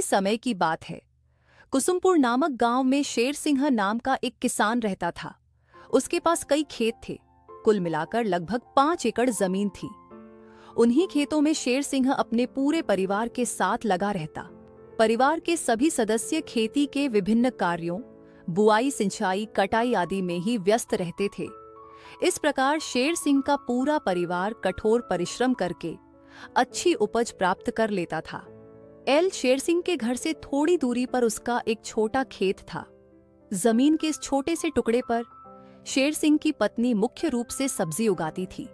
समय की बात है। कुसुमपुर नामक गांव में शेर सिंह नाम का एक किसान रहता था। उसके पास कई खेत थे। कुल मिलाकर लगभग 5 एकड़ जमीन थी। उन्हीं खेतों में शेर सिंह अपने पूरे परिवार के साथ लगा रहता। परिवार के सभी सदस्य खेती के विभिन्न कार्यों, बुआई, सिंचाई, कटाई आदि में ही व्यस्त रहते थे। इस प्रकार शेर सिंह का पूरा परिवार कठोर परिश्रम करके अच्छी उपज प्राप्त कर लेता था। शेर सिंह के घर से थोड़ी दूरी पर उसका एक छोटा खेत था। जमीन के इस छोटे से टुकड़े पर शेर सिंह की पत्नी मुख्य रूप से सब्जी उगाती थी।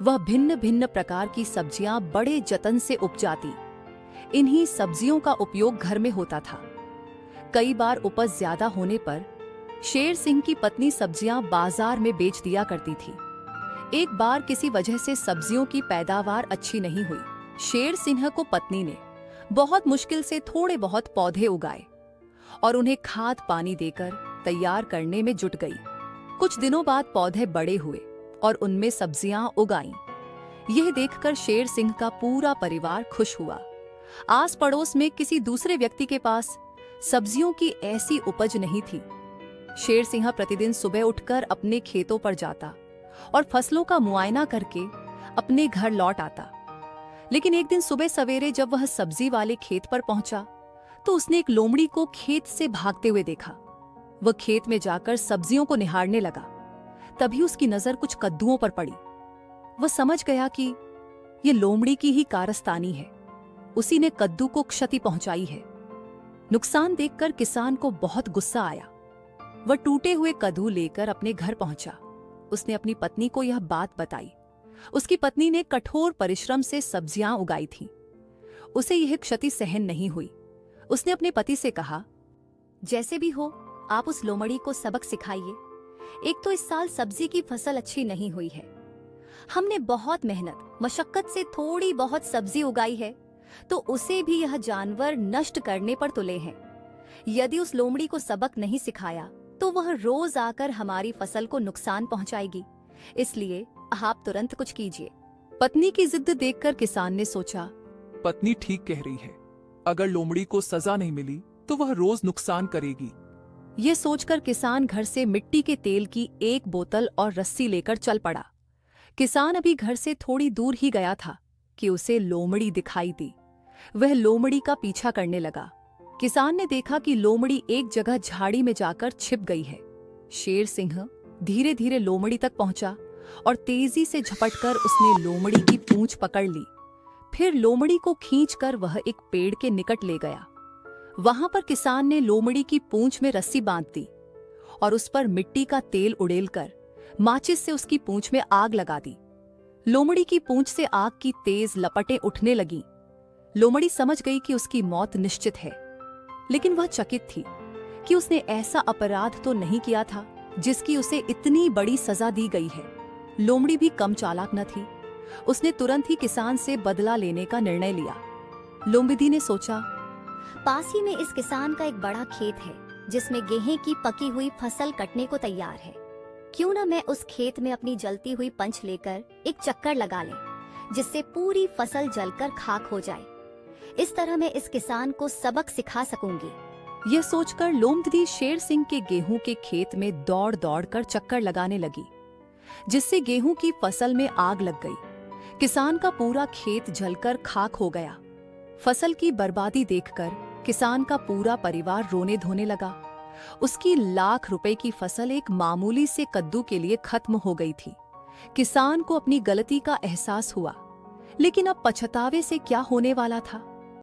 वह भिन्न भिन्न प्रकार की सब्जियां बड़े जतन से उपजाती। इन्हीं सब्जियों का उपयोग घर में होता था। कई बार उपज ज्यादा होने पर शेर सिंह की पत्नी सब्जियां बाजार में बेच दिया करती थी। एक बार किसी वजह से सब्जियों की पैदावार अच्छी नहीं हुई। शेर सिंह को पत्नी ने बहुत मुश्किल से थोड़े बहुत पौधे उगाए और उन्हें खाद पानी देकर तैयार करने में जुट गई। कुछ दिनों बाद पौधे बड़े हुए और उनमें सब्जियां उगाईं। यह देखकर शेर सिंह का पूरा परिवार खुश हुआ। आस पड़ोस में किसी दूसरे व्यक्ति के पास सब्जियों की ऐसी उपज नहीं थी। शेर सिंह प्रतिदिन सुबह उठकर अपने खेतों पर जाता और फसलों का मुआयना करके अपने घर लौट आता। लेकिन एक दिन सुबह सवेरे जब वह सब्जी वाले खेत पर पहुंचा तो उसने एक लोमड़ी को खेत से भागते हुए देखा। वह खेत में जाकर सब्जियों को निहारने लगा। तभी उसकी नजर कुछ कद्दुओं पर पड़ी। वह समझ गया कि यह लोमड़ी की ही कारस्तानी है। उसी ने कद्दू को क्षति पहुंचाई है। नुकसान देखकर किसान को बहुत गुस्सा आया। वह टूटे हुए कद्दू लेकर अपने घर पहुंचा। उसने अपनी पत्नी को यह बात बताई। उसकी पत्नी ने कठोर परिश्रम से सब्जियां उगाई थीं। उसे यह क्षति सहन नहीं हुई। उसने अपने पति से कहा, जैसे भी हो आप उस लोमड़ी को सबक सिखाइए। एक तो इस साल सब्जी की फसल अच्छी नहीं हुई है। हमने बहुत मेहनत मशक्कत से थोड़ी बहुत सब्जी उगाई है, तो उसे भी यह जानवर नष्ट करने पर तुले हैं। यदि उस लोमड़ी को सबक नहीं सिखाया तो वह रोज आकर हमारी फसल को नुकसान पहुंचाएगी। इसलिए आप तुरंत कुछ कीजिए। पत्नी की जिद देखकर किसान ने सोचा, पत्नी ठीक कह रही है। अगर लोमड़ी को सजा नहीं मिली तो वह रोज नुकसान करेगी। ये सोचकर किसान घर से मिट्टी के तेल की एक बोतल और रस्सी लेकर चल पड़ा। किसान अभी घर से थोड़ी दूर ही गया था कि उसे लोमड़ी दिखाई दी। वह लोमड़ी का पीछा करने लगा। किसान ने देखा कि लोमड़ी एक जगह झाड़ी में जाकर छिप गई है। शेर सिंह धीरे धीरे लोमड़ी तक पहुंचा और तेजी से झपटकर उसने लोमड़ी की पूंछ पकड़ ली। फिर लोमड़ी को खींचकर वह एक पेड़ के निकट ले गया। वहां पर किसान ने लोमड़ी की पूंछ में रस्सी बांध दी और उस पर मिट्टी का तेल उड़ेलकर माचिस से उसकी पूंछ में आग लगा दी। लोमड़ी की पूंछ से आग की तेज लपटें उठने लगीं। लोमड़ी समझ गई कि उसकी मौत निश्चित है, लेकिन वह चकित थी कि उसने ऐसा अपराध तो नहीं किया था जिसकी उसे इतनी बड़ी सजा दी गई है। लोमड़ी भी कम चालाक न थी। उसने तुरंत ही किसान से बदला लेने का निर्णय लिया। लोमड़ी ने सोचा, पास ही में इस किसान का एक बड़ा खेत है जिसमें गेहूं की पकी हुई फसल कटने को तैयार है। क्यों न मैं उस खेत में अपनी जलती हुई पंच लेकर एक चक्कर लगा ले, जिससे पूरी फसल जलकर खाक हो जाए। इस तरह मैं इस किसान को सबक सिखा सकूंगी। यह सोचकर लोमड़ी शेर सिंह के गेहूं के खेत में दौड़ दौड़ कर चक्कर लगाने लगी, जिससे गेहूं की फसल में आग लग गई। किसान का पूरा खेत जलकर खाक हो गया। फसल की बर्बादी देखकर किसान का पूरा परिवार रोने धोने लगा। उसकी लाख रुपए की फसल एक मामूली से कद्दू के लिए खत्म हो गई थी। किसान को अपनी गलती का एहसास हुआ, लेकिन अब पछतावे से क्या होने वाला था।